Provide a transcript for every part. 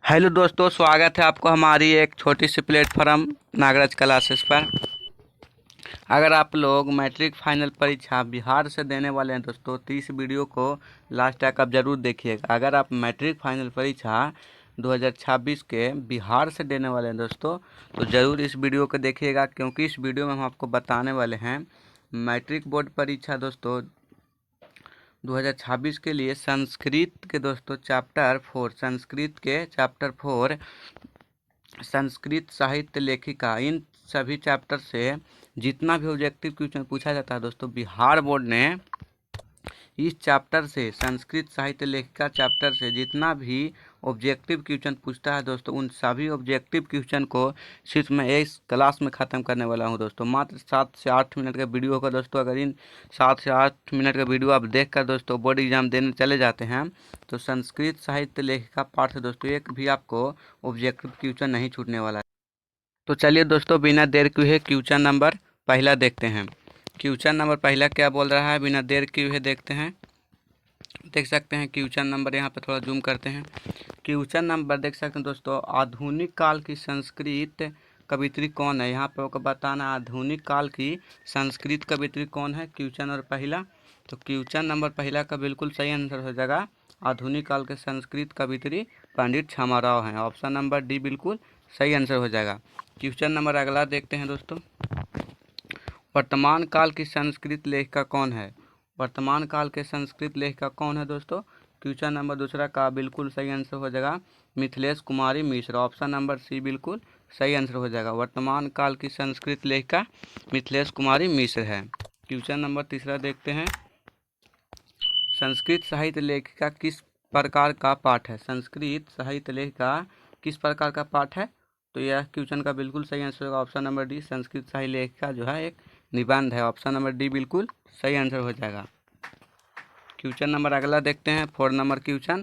Hello दोस्तों, स्वागत है आपको हमारी एक छोटी सी प्लेटफॉर्म नागराज क्लासेस पर। अगर आप लोग मैट्रिक फाइनल परीक्षा बिहार से देने वाले हैं दोस्तों, तो इस वीडियो को लास्ट तक आप ज़रूर देखिएगा। अगर आप मैट्रिक फाइनल परीक्षा 2026 के बिहार से देने वाले हैं दोस्तों, तो ज़रूर इस वीडियो को देखिएगा, क्योंकि इस वीडियो में हम आपको बताने वाले हैं मैट्रिक बोर्ड परीक्षा दोस्तों 2026 के लिए संस्कृत के दोस्तों चैप्टर 4, संस्कृत के चैप्टर 4 संस्कृत साहित्य लेखिका, इन सभी चैप्टर से जितना भी ऑब्जेक्टिव क्वेश्चन पूछा जाता है दोस्तों, बिहार बोर्ड ने इस चैप्टर से, संस्कृत साहित्य लेखिका चैप्टर से जितना भी ऑब्जेक्टिव क्वेश्चन पूछता है दोस्तों, उन सभी ऑब्जेक्टिव क्वेश्चन को सिर्फ मैं इस क्लास में ख़त्म करने वाला हूं दोस्तों। मात्र 7 से 8 मिनट का वीडियो होगा दोस्तों। अगर इन 7 से 8 मिनट का वीडियो आप देख कर दोस्तों बोर्ड एग्जाम देने चले जाते हैं, तो संस्कृत साहित्य लेखिका पाठ से दोस्तों एक भी आपको ऑब्जेक्टिव क्वेश्चन नहीं छूटने वाला है। तो चलिए दोस्तों, बिना देर किए क्वेश्चन नंबर पहला देखते हैं। क्वेश्चन नंबर पहला क्या बोल रहा है, बिना देर किए देखते हैं। देख सकते हैं क्वेश्चन नंबर, यहाँ पे थोड़ा जूम करते हैं। क्वेश्चन नंबर देख सकते हैं दोस्तों, आधुनिक काल की संस्कृत कवियत्री कौन है। यहाँ पे आपको बताना आधुनिक काल की संस्कृत कवियत्री कौन है। क्वेश्चन नंबर पहला, तो क्वेश्चन नंबर पहला का बिल्कुल सही आंसर हो जाएगा आधुनिक काल के संस्कृत कवियत्री पंडित छामाराव हैं। ऑप्शन नंबर डी बिल्कुल सही आंसर हो जाएगा। क्वेश्चन नंबर अगला देखते हैं दोस्तों, वर्तमान काल की संस्कृत लेखिका कौन है। वर्तमान काल के संस्कृत लेखिका कौन है दोस्तों। क्वेश्चन नंबर दूसरा का बिल्कुल सही आंसर हो जाएगा मिथिलेश कुमारी मिश्र। ऑप्शन नंबर सी बिल्कुल सही आंसर हो जाएगा। वर्तमान काल की संस्कृत लेखिका मिथिलेश कुमारी मिश्र है। क्वेश्चन नंबर तीसरा देखते हैं, संस्कृत साहित्य लेखिका किस प्रकार का पाठ है। संस्कृत साहित्य लेखिका किस प्रकार का पाठ है, तो यह क्वेश्चन का बिल्कुल सही आंसर होगा ऑप्शन नंबर डी, संस्कृत साहित्य लेखिका जो है एक निबंध है। ऑप्शन नंबर डी बिल्कुल सही आंसर हो जाएगा। क्वेश्चन नंबर अगला देखते हैं, 4 नंबर क्वेश्चन।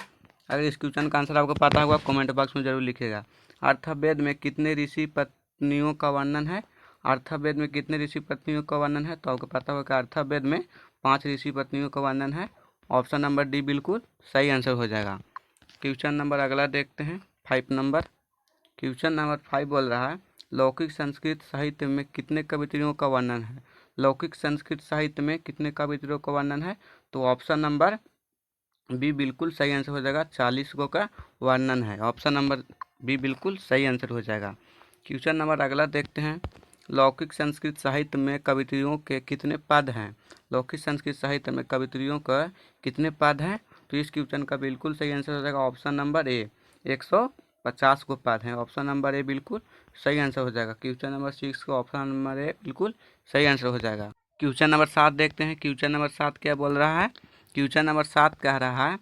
अगर इस क्वेश्चन का आंसर आपको पता होगा कमेंट बॉक्स में जरूर लिखिएगा। अर्थवेद में कितने ऋषि पत्नियों का वर्णन है। अर्थवेद में कितने ऋषि पत्नियों का वर्णन है, तो आपको पता होगा कि अर्थवेद में 5 ऋषि पत्नियों का वर्णन है। ऑप्शन नंबर डी बिल्कुल सही आंसर हो जाएगा। क्वेश्चन नंबर अगला देखते हैं, 5 नंबर। क्वेश्चन नंबर 5 बोल रहा है, लौकिक संस्कृत साहित्य में कितने कवित्रियों का वर्णन है। लौकिक संस्कृत साहित्य में कितने कवित्रियों का वर्णन है, तो ऑप्शन नंबर बी बिल्कुल सही आंसर हो जाएगा, 40 गो का वर्णन है। ऑप्शन नंबर बी बिल्कुल सही आंसर हो जाएगा। क्वेश्चन नंबर अगला देखते हैं, लौकिक संस्कृत साहित्य में कवित्रियों के कितने पद हैं। लौकिक संस्कृत साहित्य में कवित्रियों का कितने पद हैं, तो इस क्वेश्चन का बिल्कुल सही आंसर हो जाएगा ऑप्शन नंबर ए, 150 को पद हैं। ऑप्शन नंबर ए बिल्कुल सही आंसर हो जाएगा। क्वेश्चन नंबर 6 को ऑप्शन नंबर ए बिल्कुल सही आंसर हो जाएगा। क्वेश्चन नंबर 7 देखते हैं। क्वेश्चन नंबर 7 क्या बोल रहा है, क्वेश्चन नंबर 7 कह रहा है,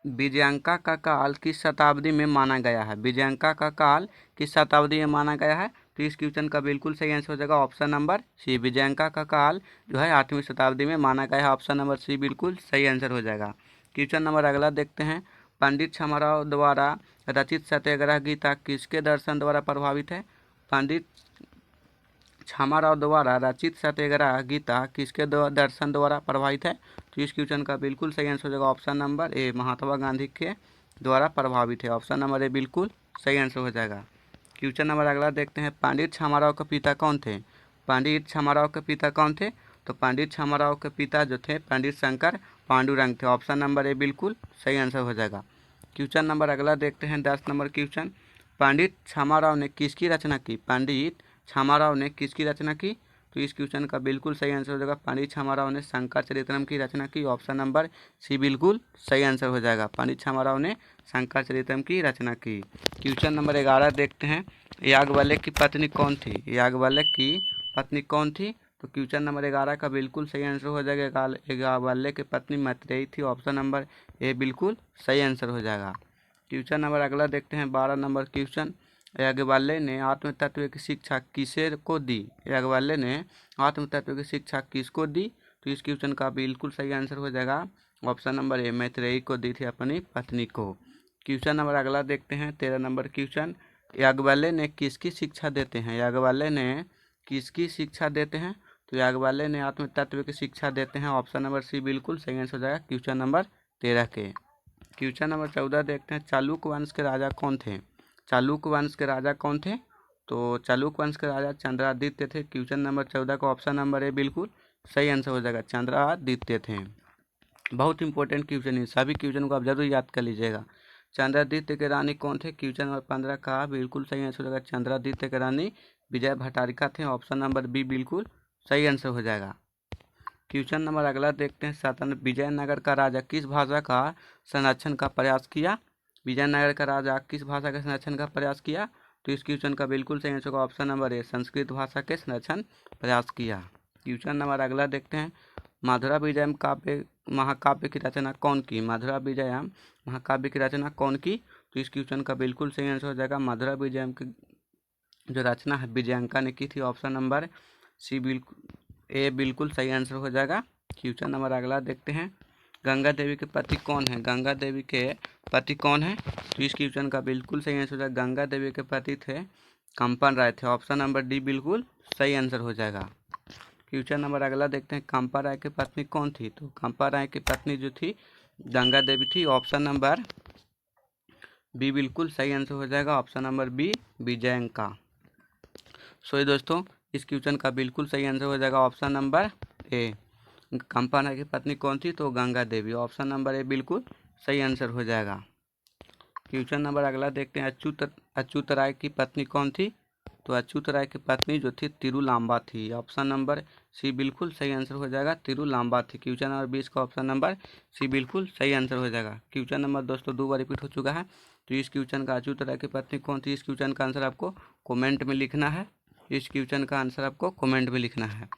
विजयांका का काल किस शताब्दी में माना गया है। विजयांका का काल किस शताब्दी में माना गया है, तो इस क्वेश्चन का बिल्कुल सही आंसर हो जाएगा ऑप्शन नंबर सी, विजयांका का काल जो है 8वीं शताब्दी में माना गया है। ऑप्शन नंबर सी बिल्कुल सही आंसर हो जाएगा। क्वेश्चन नंबर अगला देखते हैं, पंडित छामाराव द्वारा रचित सत्याग्रह गीता किसके दर्शन द्वारा प्रभावित है। पंडित छामाराव द्वारा रचित सत्याग्रह गीता किसके दर्शन द्वारा प्रभावित है, तो इस क्वेश्चन का बिल्कुल सही आंसर हो जाएगा option number A, Mahatma Gandhi के द्वारा प्रभावित है। ऑप्शन नंबर ए बिल्कुल सही आंसर हो जाएगा। क्वेश्चन नंबर अगला देखते हैं, पंडित छामाराव के पिता कौन थे। पंडित छामाराव के पिता कौन थे, तो पंडित छामाराव के पिता जो थे पंडित शंकर पांडुरंग थे। ऑप्शन नंबर ए बिल्कुल सही आंसर हो जाएगा। क्वेश्चन नंबर अगला देखते हैं, 10 नंबर क्वेश्चन, पंडित छामाराव ने किसकी रचना की। पंडित छामाराव ने किसकी रचना की, तो इस क्वेश्चन का बिल्कुल सही आंसर हो जाएगा, पंडित छामाराव ने शंकर चरित्रम की रचना की। ऑप्शन नंबर सी बिल्कुल सही आंसर हो जाएगा, पंडित छामाराव ने शंकर चरित्रम की रचना की। क्वेश्चन नंबर 11 देखते हैं, याज्ञवल्क्य की पत्नी कौन थी। याज्ञवल्क्य की पत्नी कौन थी, तो क्वेश्चन नंबर 11 का बिल्कुल सही आंसर हो जाएगा, याज्ञवल्क्य की पत्नी मैत्रेयी थी। ऑप्शन नंबर ए बिल्कुल सही आंसर हो जाएगा। क्वेश्चन नंबर अगला देखते हैं, 12 नंबर क्वेश्चन, याज्ञवल्क्य ने आत्म तत्व की शिक्षा किसे को दी। याज्ञवल्क्य ने आत्म तत्व की शिक्षा किसको दी, तो इस क्वेश्चन का बिल्कुल सही आंसर हो जाएगा ऑप्शन नंबर ए, मैत्रेयी को दी थी अपनी पत्नी को। क्वेश्चन नंबर अगला देखते हैं, 13 नंबर क्वेश्चन, याज्ञवल्क्य ने किसकी शिक्षा देते हैं। याज्ञवल्क्य ने किसकी शिक्षा देते हैं, तो याज्ञवल्क्य ने आत्म तत्व की शिक्षा देते हैं। ऑप्शन नंबर सी बिल्कुल सही आंसर हो जाएगा क्वेश्चन नंबर 13 के। क्वेश्चन नंबर 14 देखते हैं, चालुक्य वंश के राजा कौन थे? चालुक्य वंश के राजा कौन थे? तो चालुक्य वंश के राजा चंद्रादित्य थे। क्वेश्चन नंबर 14 का ऑप्शन नंबर ए बिल्कुल सही आंसर हो जाएगा, चंद्रादित्य थे। बहुत इंपॉर्टेंट क्वेश्चन है, सभी क्वेश्चन को आप जरूर याद कर लीजिएगा। चंद्रादित्य के रानी कौन थे? क्वेश्चन नंबर 15 का बिल्कुल सही आंसर हो जाएगा, चंद्रादित्य के रानी विजय भट्टारिका थे। ऑप्शन नंबर बी बिल्कुल सही आंसर हो जाएगा। क्वेश्चन नंबर अगला देखते हैं, विजयनगर का राजा किस भाषा का संरक्षण का प्रयास किया? विजयनगर का राजा किस भाषा के संरक्षण का प्रयास किया? तो इस क्वेश्चन का बिल्कुल सही आंसर होगा ऑप्शन नंबर ए, संस्कृत भाषा के संरक्षण प्रयास किया। क्वेश्चन नंबर अगला देखते हैं, मधुरा विजयम महाकाव्य की रचना कौन की? मधुरा विजयम महाकाव्य की रचना कौन की? तो इस क्वेश्चन का बिल्कुल सही आंसर हो जाएगा, मधुरा विजयम की जो रचना है विजयांका ने की थी। ऑप्शन नंबर सी बिल्कुल सही आंसर हो जाएगा। क्वेश्चन नंबर अगला देखते हैं, गंगा देवी के पति कौन है? गंगा देवी के पति कौन है? तो इस क्वेश्चन का बिल्कुल सही आंसर हो जाएगा, गंगा देवी के पति थे कंपन राय थे। ऑप्शन नंबर डी बिल्कुल सही आंसर हो जाएगा। क्वेश्चन नंबर अगला देखते हैं, कंपा राय की पत्नी कौन थी? तो कंपा राय की पत्नी जो थी गंगा देवी थी। ऑप्शन नंबर बी बिल्कुल सही आंसर हो जाएगा, ऑप्शन नंबर बी विजयांका। सो दोस्तों इस क्वेश्चन का बिल्कुल सही आंसर हो जाएगा ऑप्शन नंबर ए, कंपा राय की पत्नी कौन थी? तो Ganga Devi. Option number A बिल्कुल सही आंसर हो जाएगा। क्वेश्चन नंबर अगला देखते हैं, अच्युत राय की पत्नी कौन थी? तो अच्युत राय की पत्नी जो थी तिरुलांबा थी। ऑप्शन नंबर सी बिल्कुल सही आंसर हो जाएगा, तिरुलांबा थी। क्वेश्चन नंबर 20 का ऑप्शन नंबर सी बिल्कुल सही आंसर हो जाएगा। क्वेश्चन नंबर दोस्तों 2 बार रिपीट हो चुका है, तो इस क्वेश्चन का अच्युत राय की पत्नी कौन थी? इस क्वेश्चन का आंसर आपको कॉमेंट में लिखना है। इस क्वेश्चन का आंसर आपको कमेंट में लिखना है।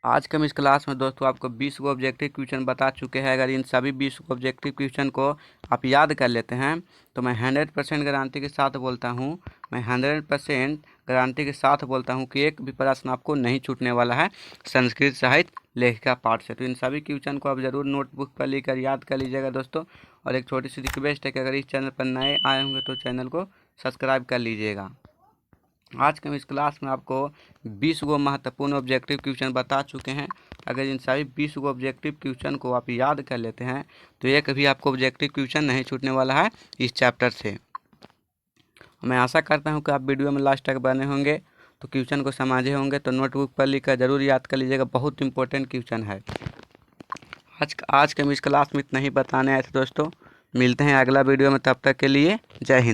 आज के हम इस क्लास में दोस्तों आपको 20 को ऑब्जेक्टिव क्वेश्चन बता चुके हैं। अगर इन सभी 20 को ऑब्जेक्टिव क्वेश्चन को आप याद कर लेते हैं तो मैं 100% गारंटी के साथ बोलता हूं, मैं 100% गारंटी के साथ बोलता हूं कि एक भी प्रश्न आपको नहीं छूटने वाला है संस्कृत साहित्य लेखिका पाठ से। तो इन सभी क्वेश्चन को आप ज़रूर नोटबुक पर लिखकर याद कर लीजिएगा दोस्तों। और एक छोटी सी रिक्वेस्ट है कि अगर इस चैनल पर नए आए होंगे तो चैनल को सब्सक्राइब कर लीजिएगा। आज के हम इस क्लास में आपको 20 गो महत्वपूर्ण ऑब्जेक्टिव क्वेश्चन बता चुके हैं। अगर इन सभी 20 गो ऑब्जेक्टिव क्वेश्चन को आप याद कर लेते हैं तो एक भी आपको ऑब्जेक्टिव क्वेश्चन नहीं छूटने वाला है इस चैप्टर से। मैं आशा करता हूं कि आप वीडियो में लास्ट तक बने होंगे, तो क्वेश्चन को समझे होंगे, तो नोटबुक पर लिखकर जरूर याद कर लीजिएगा, बहुत इंपॉर्टेंट क्वेश्चन है। आज के हम इस क्लास में इतना ही बताने आए थे दोस्तों। मिलते हैं अगला वीडियो में, तब तक के लिए जय हिंद।